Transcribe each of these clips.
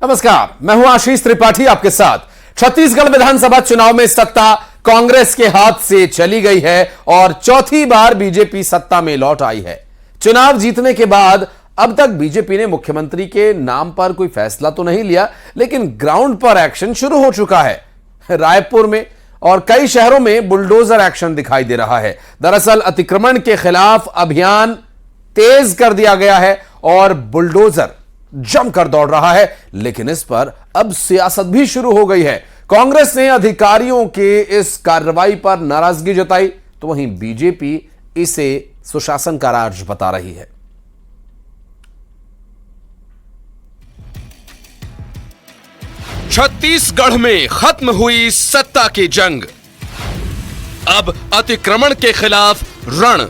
नमस्कार, मैं हूं आशीष त्रिपाठी आपके साथ। छत्तीसगढ़ विधानसभा चुनाव में सत्ता कांग्रेस के हाथ से चली गई है और चौथी बार बीजेपी सत्ता में लौट आई है। चुनाव जीतने के बाद अब तक बीजेपी ने मुख्यमंत्री के नाम पर कोई फैसला तो नहीं लिया, लेकिन ग्राउंड पर एक्शन शुरू हो चुका है। रायपुर में और कई शहरों में बुलडोजर एक्शन दिखाई दे रहा है। दरअसल अतिक्रमण के खिलाफ अभियान तेज कर दिया गया है और बुलडोजर जमकर दौड़ रहा है, लेकिन इस पर अब सियासत भी शुरू हो गई है। कांग्रेस ने अधिकारियों के इस कार्रवाई पर नाराजगी जताई, तो वहीं बीजेपी इसे सुशासन का राज बता रही है। छत्तीसगढ़ में खत्म हुई सत्ता की जंग, अब अतिक्रमण के खिलाफ रण।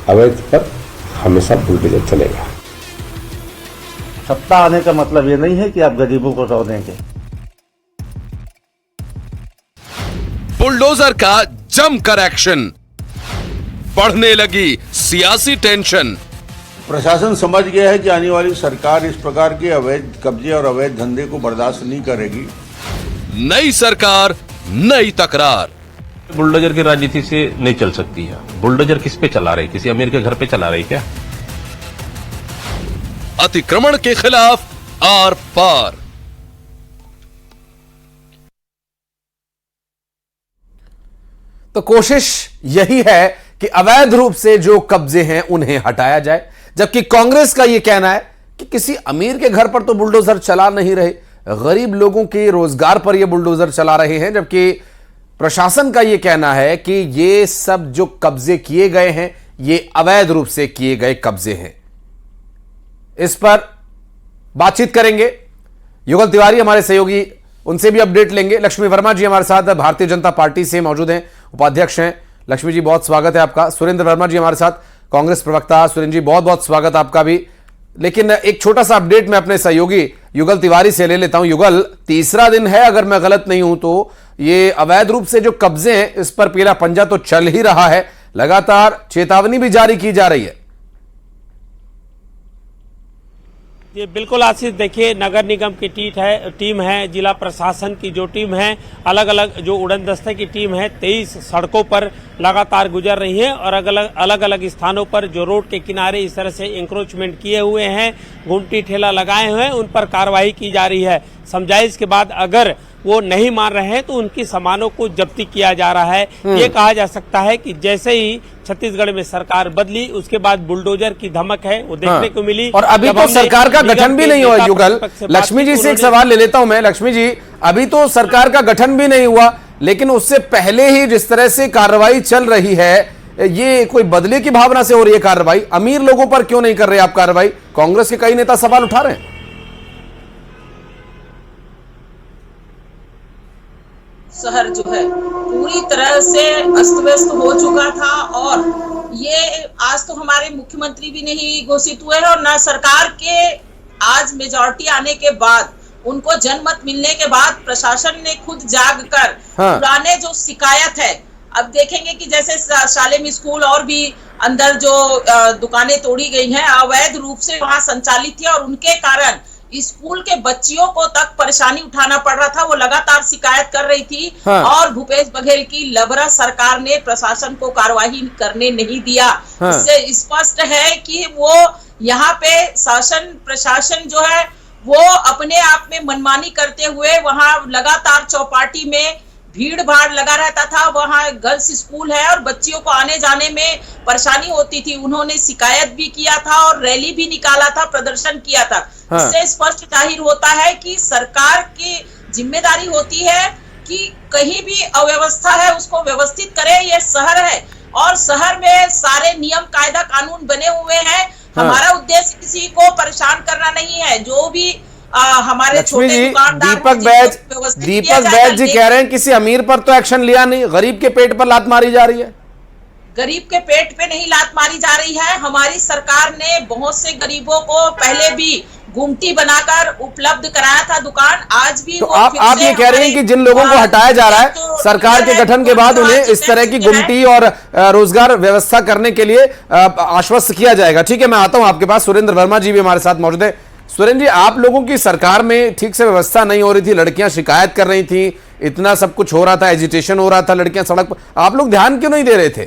अवैध पर हमेशा बुलडोजर चलेगा। सत्ता आने का मतलब ये नहीं है कि आप गरीबों को सौ देंगे। बुलडोजर का जमकर एक्शन, बढ़ने लगी सियासी टेंशन। प्रशासन समझ गया है कि आने वाली सरकार इस प्रकार के अवैध कब्जे और अवैध धंधे को बर्दाश्त नहीं करेगी। नई सरकार, नई तकरार। बुलडोजर की राजनीति से नहीं चल सकती है। बुलडोजर किस पे चला रही? किसी अमीर के घर पे चला रही क्या? अतिक्रमण के खिलाफ आर पार। तो कोशिश यही है कि अवैध रूप से जो कब्जे हैं उन्हें हटाया जाए, जबकि कांग्रेस का यह कहना है कि किसी अमीर के घर पर तो बुलडोजर चला नहीं रहे, गरीब लोगों के रोजगार पर यह बुलडोजर चला रहे हैं। जबकि प्रशासन का यह कहना है कि ये सब जो कब्जे किए गए हैं ये अवैध रूप से किए गए कब्जे हैं। इस पर बातचीत करेंगे युगल तिवारी हमारे सहयोगी, उनसे भी अपडेट लेंगे। लक्ष्मी वर्मा जी हमारे साथ भारतीय जनता पार्टी से मौजूद हैं, उपाध्यक्ष हैं। लक्ष्मी जी बहुत स्वागत है आपका। सुरेंद्र वर्मा जी हमारे साथ, कांग्रेस प्रवक्ता। सुरेंद्र जी बहुत बहुत स्वागत आपका भी। लेकिन एक छोटा सा अपडेट मैं अपने सहयोगी युगल तिवारी से ले लेता हूं। युगल, तीसरा दिन है अगर मैं गलत नहीं हूं तो ये अवैध रूप से जो कब्जे हैं इस पर पीला पंजा तो चल ही रहा है, लगातार चेतावनी भी जारी की जा रही है। ये बिल्कुल आशीष, देखिए नगर निगम की टीम है, जिला प्रशासन की जो टीम है, अलग अलग जो उड़न दस्ते की टीम है, 23 सड़कों पर लगातार गुजर रही है और अलग अलग स्थानों पर जो रोड के किनारे इस तरह से इंक्रोचमेंट किए हुए हैं, घुमटी ठेला लगाए हुए हैं, उन पर कार्रवाई की जा रही है। समझाइश के बाद अगर वो नहीं मान रहे हैं तो उनकी सामानों को जब्ती किया जा रहा है। ये कहा जा सकता है कि जैसे ही छत्तीसगढ़ में सरकार बदली उसके बाद बुलडोजर की धमक है वो देखने को मिली। और अभी तो सरकार का गठन भी नहीं हुआ। युगल, लक्ष्मी जी से एक सवाल ले लेता हूं मैं। लक्ष्मी जी, अभी तो सरकार का गठन भी नहीं हुआ, लेकिन उससे पहले ही जिस तरह से कार्रवाई चल रही है, ये कोई बदले की भावना से हो रही है कार्रवाई? अमीर लोगों पर क्यों नहीं कर रहे आप कार्रवाई? कांग्रेस के कई नेता सवाल उठा रहे हैं। शहर जो है पूरी तरह से अस्त व्यस्त हो चुका था और ये आज तो हमारे मुख्यमंत्री भी नहीं घोषित हुए हैं और ना सरकार के आज मेजॉरिटी आने के बाद, उनको जनमत मिलने के बाद प्रशासन ने खुद जाग कर पुराने जो शिकायत है, अब देखेंगे कि जैसे शालेम स्कूल और भी अंदर जो दुकानें तोड़ी गई हैं अवैध रूप से वहां संचालित थी और उनके कारण स्कूल के बच्चियों को तक परेशानी उठाना पड़ रहा था, वो लगातार शिकायत कर रही थी। और भूपेश बघेल की लबरा सरकार ने प्रशासन को कार्रवाई करने नहीं दिया। इससे स्पष्ट है कि वो यहाँ पे शासन प्रशासन जो है वो अपने आप में मनमानी करते हुए वहां लगातार चौपाटी में भीड़ भाड़ लगा रहता था। वहां गर्ल्स स्कूल है और बच्चियों को आने जाने में परेशानी होती थी। उन्होंने शिकायत भी किया था और रैली भी निकाला था, प्रदर्शन किया था। इससे स्पष्ट जाहिर होता है कि सरकार की जिम्मेदारी होती है कि कहीं भी अव्यवस्था है उसको व्यवस्थित करे। ये शहर है और शहर में सारे नियम कायदा कानून बने हुए हैं। हमारा उद्देश्य किसी को परेशान करना नहीं है। जो भी हमारे छोटे दुकानदार दीपक बैद जी कह रहे हैं किसी अमीर पर तो एक्शन लिया नहीं, गरीब के पेट पर लात मारी जा रही है। गरीब के पेट पे नहीं लात मारी जा रही है। हमारी सरकार ने बहुत से गरीबों को पहले भी गुमटी बनाकर उपलब्ध कराया था दुकान, आज भी। तो आप ये कह रहे हैं कि जिन लोगों को हटाया जा रहा है सरकार के गठन के बाद उन्हें इस तरह की गुमटी और रोजगार व्यवस्था करने के लिए आश्वस्त किया जाएगा। ठीक है, मैं आता हूं आपके पास। सुरेंद्र वर्मा जी भी हमारे साथ मौजूद है, सुरेंद्र जी, आप लोगों की सरकार में ठीक से व्यवस्था नहीं हो रही थी, लड़कियां शिकायत कर रही थी, इतना सब कुछ हो रहा था, एजिटेशन हो रहा था, लड़कियां सड़क पर, आप लोग ध्यान क्यों नहीं दे रहे थे?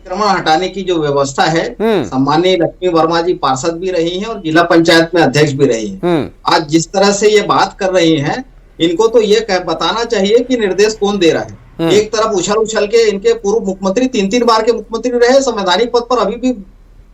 अतिक्रमण हटाने की जो व्यवस्था है, सम्माननीय लक्ष्मी वर्मा जी पार्षद भी रही हैं और जिला पंचायत में अध्यक्ष भी रही हैं। आज जिस तरह से ये बात कर रही हैं, इनको तो ये बताना चाहिए कि निर्देश कौन दे रहा है। एक तरफ उछल उछल के इनके पूर्व मुख्यमंत्री 3 बार के मुख्यमंत्री रहे, संवैधानिक पद पर अभी भी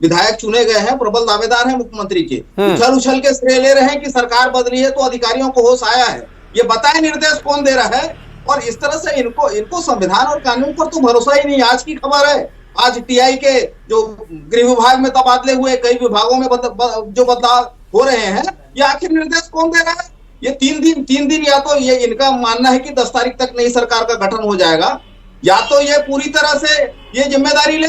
विधायक चुने गए हैं, प्रबल दावेदार हैं मुख्यमंत्री के, उछल उछल के श्रेय ले रहे हैं कि सरकार बदली है तो अधिकारियों को होश आया है। ये बताएं निर्देश कौन दे रहा है। और इस तरह से इनको संविधान और कानून पर तो भरोसा ही नहीं। आज की खबर है, आज टीआई के जो गृह विभाग में तबादले हुए, कई विभागों में जो बदलाव हो रहे हैं, ये आखिर निर्देश कौन दे रहा है? ये 3 दिन या तो ये इनका मानना है कि 10 तारीख तक नई सरकार का गठन हो जाएगा, या तो ये पूरी तरह से ये जिम्मेदारी ले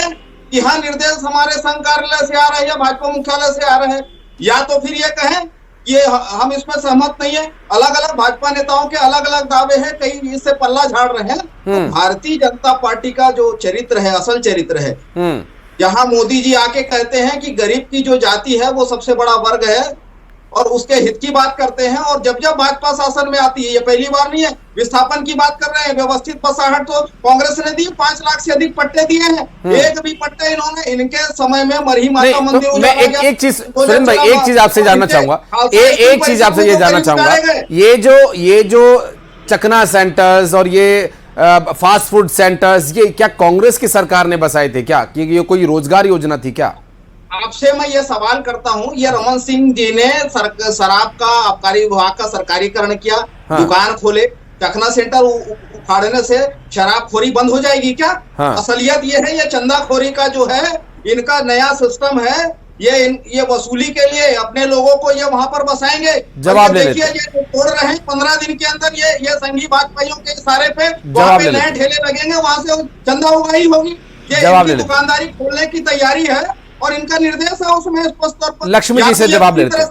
कि हाँ निर्देश हमारे संघ कार्यालय से आ रहे हैं या भाजपा मुख्यालय से आ रहे हैं, या तो फिर ये कहें कि हम इसमें सहमत नहीं है। अलग अलग भाजपा नेताओं के अलग अलग दावे हैं, कई इससे पल्ला झाड़ रहे हैं। तो भारतीय जनता पार्टी का जो चरित्र है, असल चरित्र है, जहां मोदी जी आके कहते हैं कि गरीब की जो जाति है वो सबसे बड़ा वर्ग है और उसके हित की बात करते हैं, और जब जब भाजपा शासन में आती है, ये पहली बार नहीं है, विस्थापन की बात कर रहे हैं, व्यवस्थित बसाहट तो कांग्रेस ने दी, 5 लाख से अधिक पट्टे दिए हैं, एक भी पट्टे इन्होंने इनके समय में मरही माता मंदिर तो मैं एक चीज सुरेंद्र भाई, एक चीज आपसे जानना चाहूंगा, एक चीज आपसे ये जानना चाहूंगा, ये जो चकना सेंटर्स और ये फास्ट फूड सेंटर्स, ये क्या कांग्रेस की सरकार ने बसाए थे क्या, कि ये कोई रोजगार योजना थी क्या? आपसे मैं ये सवाल करता हूँ, ये रमन सिंह जी ने शराब का आबकारी विभाग का सरकारीकरण किया, दुकान खोले, चकना सेंटर उखाड़ने से शराबखोरी बंद हो जाएगी क्या? असलियत ये है, ये चंदाखोरी का जो है इनका नया सिस्टम है, ये वसूली के लिए अपने लोगों को ये वहां पर बसाएंगे। जवाब ले देखिए, ये तोड़ रहे हैं, 15 दिन के अंदर ये संघी भाजपाइयों के इशारे पे वहां पे नए ठेले लगेंगे, वहां से चंदा उगाही होगी। ये दुकानदारी खोलने की तैयारी है और इनका निर्देश है उसमें स्पष्ट तौर पर। लक्ष्मी जी से जवाब ले लेते हैं।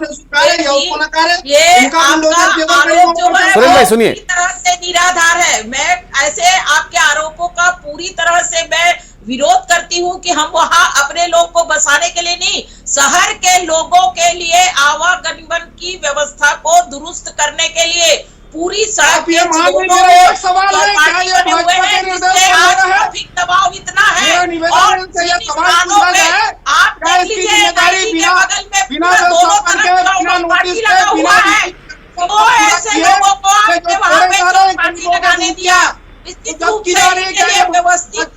सुरेंद्र भाई सुनिए, तरह से निराधार है। मैं ऐसे आपके आरोपों का पूरी तरह से मैं विरोध करती हूं कि हम वहां अपने लोग को बसाने के लिए नहीं, शहर के लोगों के लिए आवागमन की व्यवस्था को दुरुस्त करने के लिए पूरी सड़क ट्रैफिक दबाव इतना है और आप देख लीजिए के बगल में दोनों तरफ पार्टी लगा हुआ है, तो ऐसे लोगों को आपने वहां पे पार्टी लगाने दिया, व्यवस्थित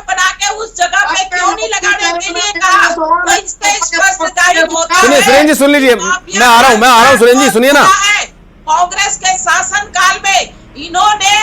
बना के उस जगह पे क्यों नहीं लगाने के लिए कहा? तो इससे स्पष्ट जाहिर होता है। सुनिए सुरेंद्र जी, सुन लीजिए, मैं आ रहा हूँ सुरेंद्र जी, सुनिए ना। कांग्रेस के शासन काल में इन्होंने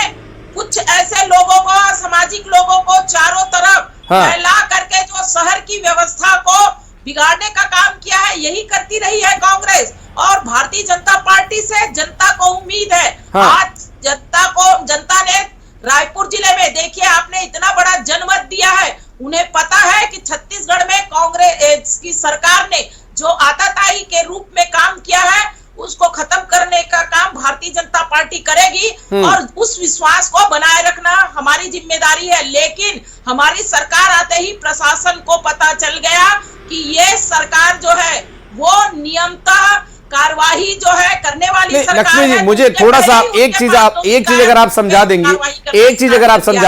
कुछ ऐसे लोगों को, सामाजिक लोगों को चारों तरफ फैला करके जो शहर की व्यवस्था को बिगाड़ने का काम किया है, यही करती रही है कांग्रेस। और भारतीय जनता पार्टी से जनता को उम्मीद है। आज जनता ने रायपुर जिले में देखिए, आपने इतना बड़ा जनमत दिया है, उन्हें पता है कि छत्तीसगढ़ में कांग्रेस की सरकार ने जो आताताई के रूप में काम किया है उसको खत्म करने का काम भारतीय जनता पार्टी करेगी और उस विश्वास को बनाए रखना हमारी जिम्मेदारी है। लेकिन हमारी सरकार आते ही प्रशासन को पता चल गया कि ये सरकार जो है वो नियमतः कार्यवाही जो है करने वाली सरकार लक्ष्मी जी, है। मुझे थोड़ा सा एक चीज अगर आप समझा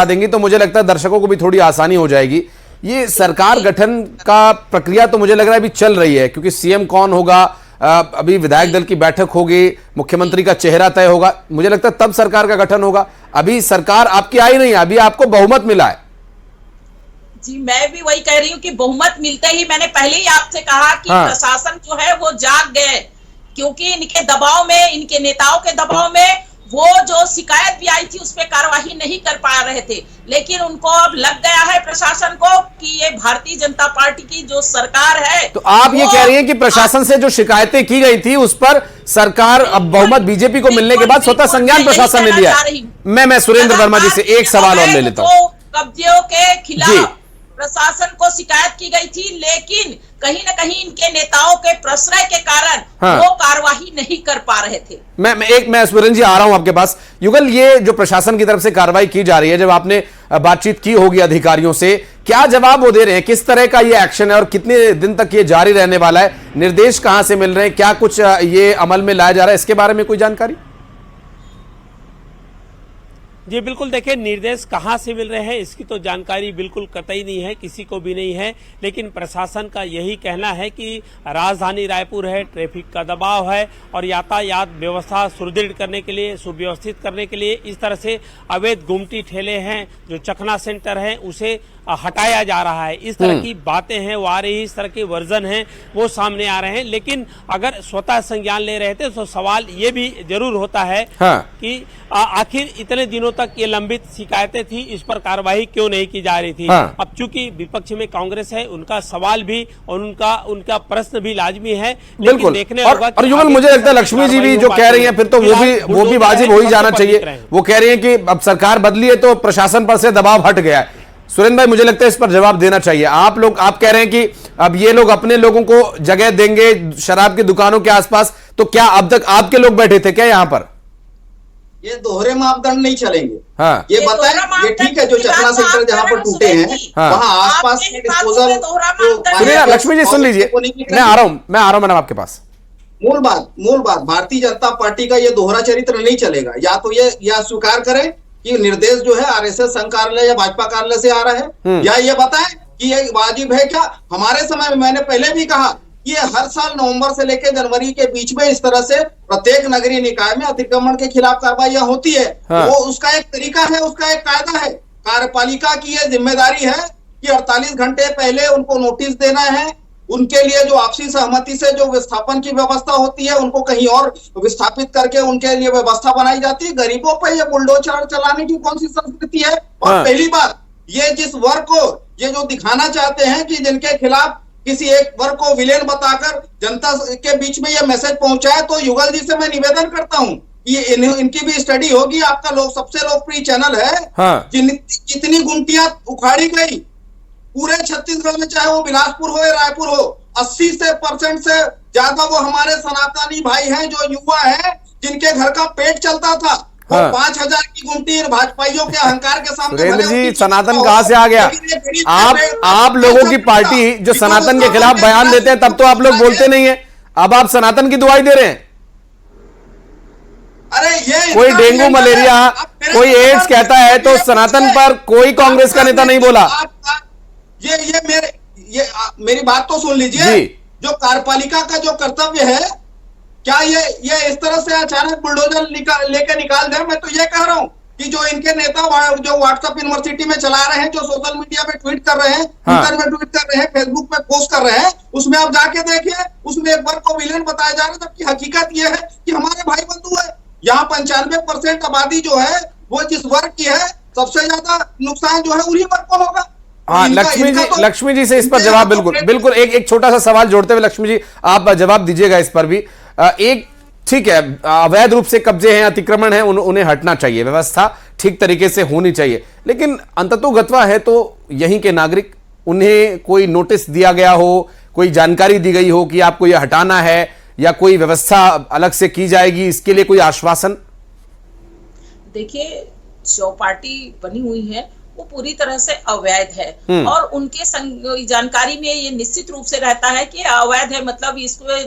देंगी, तो मुझे लगता है दर्शकों को भी थोड़ी आसानी हो जाएगी। ये सरकार गठन का प्रक्रिया तो मुझे लग रहा है अभी चल रही है, क्योंकि सीएम कौन होगा, अभी विधायक दल की बैठक होगी, मुख्यमंत्री का चेहरा तय होगा, मुझे लगता है तब सरकार का गठन होगा। अभी सरकार आपकी आई नहीं है, अभी आपको बहुमत मिला है। जी, मैं भी वही कह रही हूँ कि बहुमत मिलते ही मैंने पहले ही आपसे कहा कि प्रशासन जो है वो जाग गए, क्योंकि इनके दबाव में, इनके नेताओं के दबाव में वो जो शिकायत भी आई थी उस पर कार्यवाही नहीं कर पा रहे थे। लेकिन उनको अब लग गया है प्रशासन को कि ये भारतीय जनता पार्टी की जो सरकार है। तो आप ये कह रही हैं कि प्रशासन से जो शिकायतें की गई थी उस पर सरकार अब बहुमत बीजेपी को मिलने के बाद स्वतः संज्ञान प्रशासन ने लिया है। मैं सुरेंद्र वर्मा जी से एक सवाल और ले लेता हूं। कब्जियों के खिलाफ प्रशासन को शिकायत की गई थी, लेकिन कहीं न कहीं इनके नेताओं के प्रश्रय के कारण वो कार्यवाही नहीं कर पा रहे थे। मैं सुरेंद्र जी आ रहा हूं आपके पास। युगल, ये जो प्रशासन की तरफ से कार्रवाई की जा रही है, जब आपने बातचीत की होगी अधिकारियों से क्या जवाब वो दे रहे हैं, किस तरह का ये एक्शन है और कितने दिन तक ये जारी रहने वाला है, निर्देश कहां से मिल रहे हैं, क्या कुछ ये अमल में लाया जा रहा है, इसके बारे में कोई जानकारी? जी बिल्कुल, देखिए निर्देश कहां से मिल रहे हैं इसकी तो जानकारी बिल्कुल कतई नहीं है, किसी को भी नहीं है। लेकिन प्रशासन का यही कहना है कि राजधानी रायपुर है, ट्रैफिक का दबाव है और यातायात व्यवस्था सुदृढ़ करने के लिए, सुव्यवस्थित करने के लिए इस तरह से अवैध गुमटी ठेले हैं, जो चखना सेंटर है, उसे हटाया जा रहा है। इस तरह की बातें हैं वो आ रही, इस तरह के वर्जन हैं वो सामने आ रहे हैं। लेकिन अगर स्वतः संज्ञान ले रहे थे तो सवाल ये भी जरूर होता है कि आखिर इतने दिनों तक ये लंबित शिकायतें थी, इस पर कार्रवाई क्यों नहीं की जा रही थी। अब चूंकि विपक्ष में कांग्रेस है, उनका सवाल भी और उनका प्रश्न भी लाजमी है, लेकिन देखने होगा। और युगल, मुझे लगता है लक्ष्मी जी भी जो कह रही हैं फिर तो वो भी वाजिब हो ही जाना चाहिए। वो कह रही हैं कि अब सरकार बदली है तो प्रशासन पर से दबाव हट गया है। सुरेंद्र भाई, मुझे लगता है इस पर जवाब देना चाहिए। आप कह रहे हैं कि अब ये लोग अपने लोगों को जगह देंगे शराब की दुकानों के आसपास, तो क्या अब तक आपके लोग बैठे थे क्या यहाँ पर? ये दोहरे मापदंड नहीं चलेंगे। हाँ, ये बताएं, ये ठीक है जो चखना सेंटर जहाँ पर टूटे हैं वहाँ आसपास के डिस्पोजल। सुनिए लक्ष्मी जी, सुन लीजिए, मैं आ रहा हूँ मैडम आपके पास। मूल बात भारतीय जनता पार्टी का ये दोहरा चरित्र नहीं चलेगा। या तो ये स्वीकार करें कि निर्देश जो है आरएसएस संघ कार्यालय या भाजपा कार्यालय से आ रहा है, या ये बताएं कि ये वाजिब है क्या। हमारे समय में मैंने पहले भी कहा कि ये हर साल नवंबर से लेकर जनवरी के बीच में इस तरह से प्रत्येक नगरीय निकाय में अतिक्रमण के खिलाफ कार्रवाइयां होती है। वो उसका एक तरीका है, उसका एक कायदा है। कार्यपालिका की ये जिम्मेदारी है कि 48 घंटे पहले उनको नोटिस देना है। उनके लिए जो आपसी सहमति से जो विस्थापन की व्यवस्था होती है उनको कहीं और विस्थापित करके उनके लिए व्यवस्था बनाई जाती है। गरीबों पर ये बुलडोजर चलाने की कौन सी संस्कृति है? और पहली बात, ये जिस वर्ग को ये जो दिखाना चाहते हैं कि जिनके खिलाफ किसी एक वर्ग को विलेन बताकर जनता के बीच में ये मैसेज पहुंचाए, तो युगल जी से मैं निवेदन करता हूं कि इनकी भी स्टडी होगी। आपका सबसे लोकप्रिय चैनल है, जितनी गुमटियां उखाड़ी गई पूरे छत्तीसगढ़ में, चाहे वो बिलासपुर हो या रायपुर हो, 80% से ज्यादा वो हमारे सनातनी भाई हैं, जो युवा हैं, जिनके घर का पेट चलता था। वो 5000 की गुमटी भाजपाइयों के अहंकार के सामने। सुरेंद्र जी, सनातन कहां से आ गया? आप लोगों की पार्टी जो सनातन के खिलाफ बयान देते हैं तब तो आप लोग बोलते नहीं है, अब आप सनातन की दुआई दे रहे हैं। अरे ये कोई डेंगू मलेरिया, कोई एड्स कहता है तो सनातन पर कोई कांग्रेस का नेता नहीं बोला। मेरी बात तो सुन लीजिए। जो कार्यपालिका का जो कर्तव्य है, क्या ये इस तरह से अचानक बुलडोजर लेके निकाल दे? मैं तो ये कह रहा हूं कि जो इनके नेता जो व्हाट्सएप यूनिवर्सिटी में चला रहे हैं, जो सोशल मीडिया पे ट्वीट कर रहे हैं, ट्विटर में ट्वीट कर रहे हैं, फेसबुक पे पोस्ट कर रहे हैं, उसमें आप जाके देखिए, उसमें एक वर्ग को विलेन बताया जा रहा है, जबकि हकीकत ये है कि हमारे भाई बंधु है। यहाँ 95% आबादी जो है वो जिस वर्ग की है, सबसे ज्यादा नुकसान जो है उन्हीं वर्ग को होगा। हाँ, लक्ष्मी जी से इस पर जवाब बिल्कुल एक छोटा सा सवाल जोड़ते हुए लक्ष्मी जी आप जवाब दीजिएगा इस पर भी। एक ठीक है, अवैध रूप से कब्जे हैं, अतिक्रमण है, उन्हें हटना चाहिए, व्यवस्था ठीक तरीके से होनी चाहिए, लेकिन अंततोगत्वा है तो यहीं के नागरिक, उन्हें कोई नोटिस दिया गया हो, कोई जानकारी दी गई हो कि आपको यह हटाना है या कोई व्यवस्था अलग से की जाएगी, इसके लिए कोई आश्वासन? देखिए, जो पार्टी बनी हुई है वो पूरी तरह से अवैध है और उनके जानकारी में ये निश्चित रूप से रहता है कि अवैध है। मतलब इसको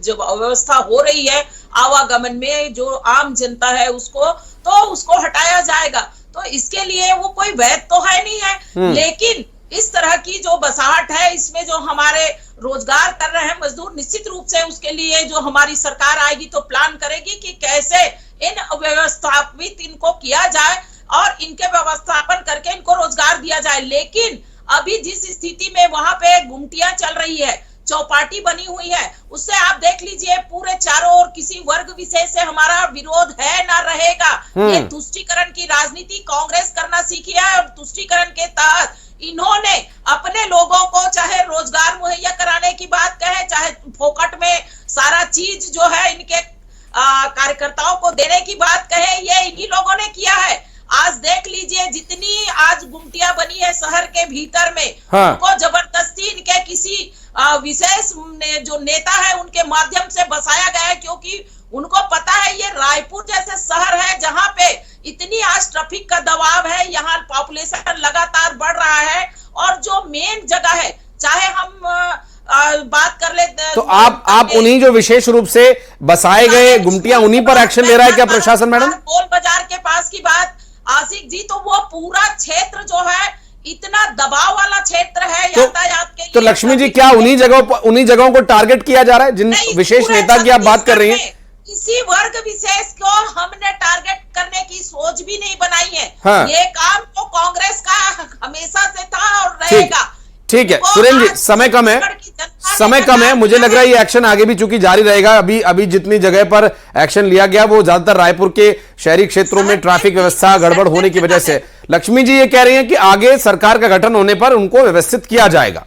जब अव्यवस्था हो रही है आवागमन में, जो आम जनता है उसको हटाया जाएगा। तो इसके लिए वो कोई वैध तो है नहीं है, लेकिन इस तरह की जो बसाहट है, इसमें जो हमारे रोजगार कर रहे हैं मजदूर, निश्चित रूप से उसके लिए जो हमारी सरकार आएगी तो प्लान करेगी कि कैसे इन अव्यवस्थापित इनको किया जाए और इनके व्यवस्थापन करके इनको रोजगार दिया जाए। लेकिन अभी जिस स्थिति में वहां पे गुमटियां चल रही है, चौपाटी बनी हुई है, उससे आप देख लीजिए पूरे चारों ओर किसी वर्ग विशेष से हमारा विरोध है ना रहेगा। ये तुष्टीकरण की राजनीति कांग्रेस करना सीखी है और तुष्टीकरण के तहत इन्होंने अपने लोगों को चाहे रोजगार मुहैया कराने की बात कहे, चाहे फोकट में सारा चीज जो है इनके कार्यकर्ताओं को देने की बात कहे, ये इन्हीं लोगों ने किया है। आज देख लीजिए जितनी आज गुमटियां बनी है शहर के भीतर में, उनको जबरदस्ती इनके किसी विशेष जो नेता है उनके माध्यम से बसाया गया है, क्योंकि उनको पता है ये रायपुर जैसे शहर है जहां पे इतनी आज ट्रैफिक का दबाव है, यहाँ पॉपुलेशन लगातार बढ़ रहा है और जो मेन जगह है, चाहे हम बात कर ले तो आप उन्हीं जो विशेष रूप से बसाए गए गुमटियां, उन्हीं पर एक्शन ले रहा है क्या प्रशासन मैडम? टोल बाजार के पास की बात आशिक जी, तो वो पूरा क्षेत्र जो है इतना दबाव वाला क्षेत्र है यातायात के लिए। तो लक्ष्मी जी, क्या उन्हीं जगहों को टारगेट किया जा रहा है जिन विशेष नेता की आप बात कर रही हैं? किसी वर्ग विशेष को हमने टारगेट करने की सोच भी नहीं बनाई है। हाँ। ये काम तो कांग्रेस का हमेशा से था और रहेगा। ठीक है सुरेंद्र जी, समय कम है, मुझे लग रहा है ये एक्शन आगे भी चूंकि जारी रहेगा। अभी जितनी जगह पर एक्शन लिया गया वो ज्यादातर रायपुर के शहरी क्षेत्रों में ट्रैफिक व्यवस्था गड़बड़ होने की वजह से। लक्ष्मी जी ये कह रही हैं कि आगे सरकार का गठन होने पर उनको व्यवस्थित किया जाएगा।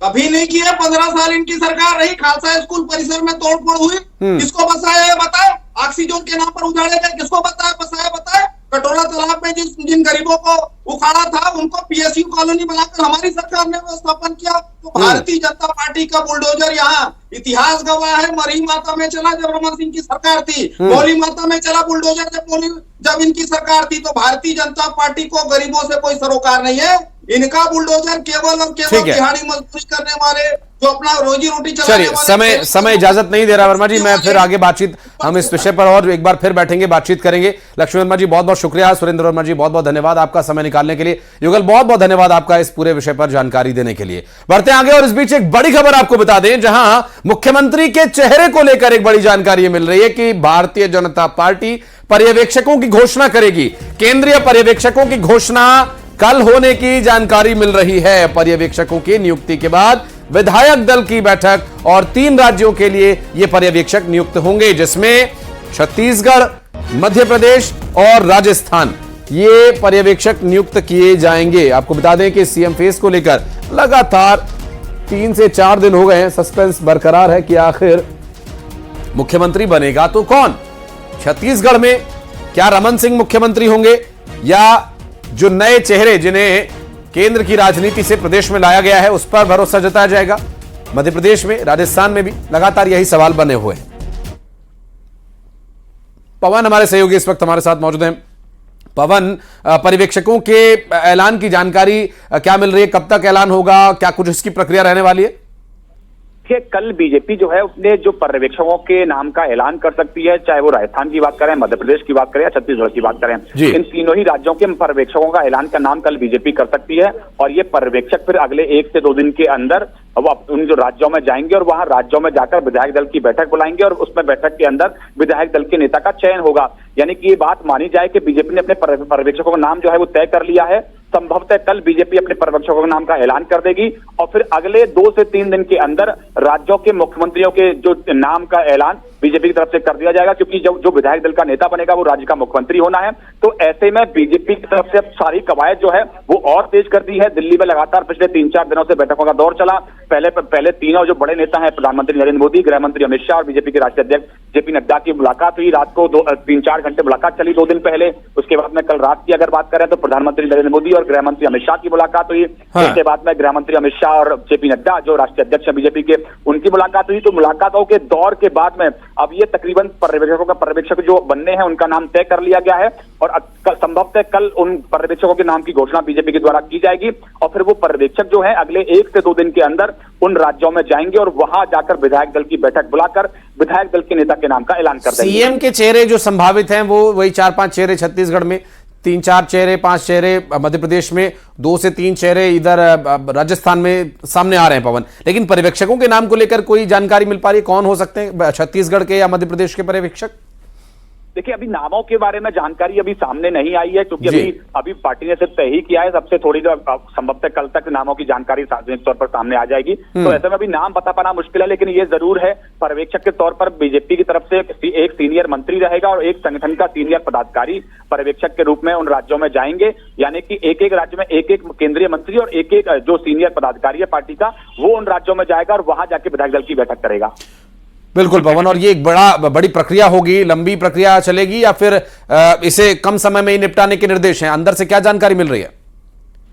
कभी नहीं किया, 15 साल इनकी सरकार रही, खालसा स्कूल परिसर में तोड़फोड़ हुई, किसको बसाया है बताए? ऑक्सीजन के नाम पर उजाड़े गए, किसको बसाया बताए? कटोरा तालाब में जिन गरीबों को उखाड़ा था उनको पीएसयू कॉलोनी बनाकर हमारी सरकार ने व्यवस्थापन किया। तो भारतीय जनता पार्टी का बुलडोजर यहाँ इतिहास गवाह है। मरही माता में चला जब रमन सिंह की सरकार थी, मौली माता में चला बुलडोजर जब इनकी सरकार थी। तो भारतीय जनता पार्टी को गरीबों से कोई सरोकार नहीं है। इनका बुलडोजर केवल और केवल दिहाड़ी मजदूरी करने वाले, जो अपना रोजी रोटी चलाने वाले। समय इजाजत नहीं दे रहा वर्मा जी, मैं फिर आगे बातचीत हम इस विषय पर और एक बार फिर बैठेंगे, बातचीत करेंगे। लक्ष्मी वर्मा जी बहुत बहुत शुक्रिया, सुरेंद्र वर्मा जी बहुत बहुत धन्यवाद आपका समय निकालने के लिए, युगल बहुत बहुत धन्यवाद आपका इस पूरे विषय पर जानकारी देने के लिए। बढ़ते आगे और इस बीच एक बड़ी खबर आपको बता दें, जहां मुख्यमंत्री के चेहरे को लेकर एक बड़ी जानकारी मिल रही है कि भारतीय जनता पार्टी पर्यवेक्षकों की घोषणा करेगी। केंद्रीय पर्यवेक्षकों की घोषणा कल होने की जानकारी मिल रही है। पर्यवेक्षकों की नियुक्ति के बाद विधायक दल की बैठक और 3 राज्यों के लिए यह पर्यवेक्षक नियुक्त होंगे, जिसमें छत्तीसगढ़, मध्य प्रदेश और राजस्थान ये पर्यवेक्षक नियुक्त किए जाएंगे। आपको बता दें कि सीएम फेस को लेकर लगातार 3 से 4 दिन हो गए हैं, सस्पेंस बरकरार है कि आखिर मुख्यमंत्री बनेगा तो कौन। छत्तीसगढ़ में क्या रमन सिंह मुख्यमंत्री होंगे या जो नए चेहरे जिन्हें केंद्र की राजनीति से प्रदेश में लाया गया है उस पर भरोसा जताया जाएगा। मध्य प्रदेश में, राजस्थान में भी लगातार यही सवाल बने हुए हैं। पवन हमारे सहयोगी इस वक्त हमारे साथ मौजूद हैं। पवन, पर्यवेक्षकों के ऐलान की जानकारी क्या मिल रही है? कब तक ऐलान होगा? क्या कुछ इसकी प्रक्रिया रहने वाली है? कि कल बीजेपी जो है उसने जो पर्यवेक्षकों के नाम का ऐलान कर सकती है, चाहे वो राजस्थान की बात करें, मध्य प्रदेश की बात करें या छत्तीसगढ़ की बात करें, इन तीनों ही राज्यों के पर्यवेक्षकों का ऐलान का नाम कल बीजेपी कर सकती है। और ये पर्यवेक्षक फिर अगले 1 से 2 दिन के अंदर वो उन जो राज्यों में जाएंगे और वहां राज्यों में जाकर विधायक दल की बैठक बुलाएंगे और उसमें बैठक के अंदर विधायक दल के नेता का चयन होगा। यानी कि ये बात मानी जाए कि बीजेपी ने अपने पर्यवेक्षकों का नाम जो है वो तय कर लिया है। संभवतः कल बीजेपी अपने पर्यवेक्षकों के नाम का ऐलान कर देगी और फिर अगले 2 से 3 दिन के अंदर राज्यों के मुख्यमंत्रियों के जो नाम का ऐलान बीजेपी की तरफ से कर दिया जाएगा, क्योंकि जो विधायक दल का नेता बनेगा वो राज्य का मुख्यमंत्री होना है। तो ऐसे में बीजेपी की तरफ से अब सारी कवायद जो है वो और तेज कर दी है। दिल्ली में लगातार पिछले 3-4 दिनों से बैठकों का दौर चला। पहले तीनों जो बड़े नेता हैं, प्रधानमंत्री नरेंद्र मोदी, गृह मंत्री अमित शाह और बीजेपी के राष्ट्रीय अध्यक्ष जेपी नड्डा की मुलाकात हुई। रात को 3-4 घंटे मुलाकात चली 2 दिन पहले। उसके बाद में कल रात की अगर बात करें तो प्रधानमंत्री नरेंद्र मोदी और गृह मंत्री अमित शाह की मुलाकात हुई। इसके बाद में गृह मंत्री अमित शाह और जेपी नड्डा जो राष्ट्रीय अध्यक्ष है बीजेपी के, उनकी मुलाकात हुई। तो मुलाकातों के दौर के बाद में अब ये तकरीबन पर्यवेक्षक जो बनने हैं उनका नाम तय कर लिया गया है और संभवतः कल उन पर्यवेक्षकों के नाम की घोषणा बीजेपी के द्वारा की जाएगी और फिर वो पर्यवेक्षक जो है अगले 1 से 2 दिन के अंदर उन राज्यों में जाएंगे और वहां जाकर विधायक दल की बैठक बुलाकर विधायक दल के नेता के नाम का ऐलान कर देंगे। सीएम के चेहरे जो संभावित हैं वो वही 4-5 चेहरे छत्तीसगढ़ में, 3-4 चेहरे, 5 चेहरे मध्य प्रदेश में, 2 से 3 चेहरे इधर राजस्थान में सामने आ रहे हैं पवन। लेकिन पर्यवेक्षकों के नाम को लेकर कोई जानकारी मिल पा रही है? कौन हो सकते हैं छत्तीसगढ़ के या मध्य प्रदेश के पर्यवेक्षक? देखिए, अभी नामों के बारे में जानकारी अभी सामने नहीं आई है, क्योंकि अभी पार्टी ने सिर्फ तय ही किया है। सबसे थोड़ी देर संभवतः कल तक नामों की जानकारी सार्वजनिक तौर पर सामने आ जाएगी। तो ऐसे में अभी नाम बता पाना मुश्किल है, लेकिन ये जरूर है पर्यवेक्षक के तौर पर बीजेपी की तरफ से एक सीनियर मंत्री रहेगा और एक संगठन का सीनियर पदाधिकारी पर्यवेक्षक के रूप में उन राज्यों में जाएंगे। यानी कि एक राज्य में एक केंद्रीय मंत्री और एक जो सीनियर पदाधिकारी है पार्टी का, वो उन राज्यों में जाएगा और वहां जाके विधायक दल की बैठक करेगा। बिल्कुल पवन, और ये एक बड़ी प्रक्रिया होगी, लंबी प्रक्रिया चलेगी या फिर इसे कम समय में ही निपटाने के निर्देश हैं? अंदर से क्या जानकारी मिल रही है?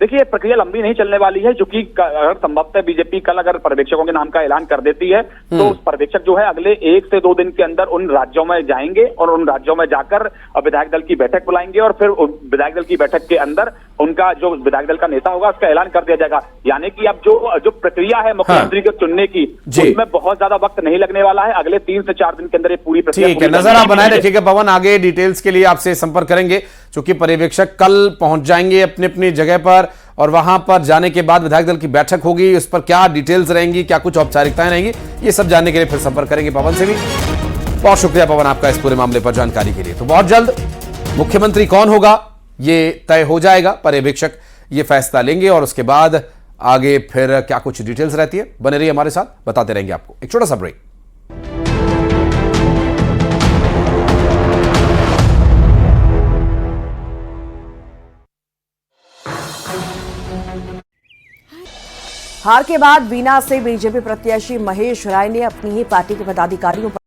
देखिए, प्रक्रिया लंबी नहीं चलने वाली है, क्योंकि अगर संभवतः बीजेपी कल अगर पर्यवेक्षकों के नाम का ऐलान कर देती है तो उस पर्यवेक्षक जो है अगले 1 से 2 दिन के अंदर उन राज्यों में जाएंगे और उन राज्यों में जाकर विधायक दल की बैठक बुलाएंगे और फिर विधायक दल की बैठक के अंदर उनका जो विधायक दल का नेता होगा उसका ऐलान कर दिया जाएगा। यानी कि अब जो प्रक्रिया है मुख्यमंत्री को चुनने की, उसमें बहुत ज्यादा वक्त नहीं लगने वाला है। अगले 3 से 4 दिन के अंदर ये पूरी प्रक्रिया ठीक है, नजर आप बनाए रखिएगा पवन। आगे डिटेल्स के लिए आपसे संपर्क करेंगे, क्योंकि पर्यवेक्षक कल पहुंच जाएंगे अपनी अपनी जगह पर और वहां पर जाने के बाद विधायक दल की बैठक होगी, उस पर क्या डिटेल्स रहेंगी, क्या कुछ औपचारिकताएं रहेंगी, ये सब जानने के लिए फिर संपर्क करेंगे पवन से भी। बहुत शुक्रिया पवन आपका इस पूरे मामले पर जानकारी के लिए। तो बहुत जल्द मुख्यमंत्री कौन होगा ये तय हो जाएगा, पर्यवेक्षक ये फैसला लेंगे और उसके बाद आगे फिर क्या कुछ डिटेल्स रहती है, बने रहिए हमारे साथ, बताते रहेंगे आपको। एक छोटा सा ब्रेक। हार के बाद बीना से बीजेपी प्रत्याशी महेश राय ने अपनी ही पार्टी के पदाधिकारियों पर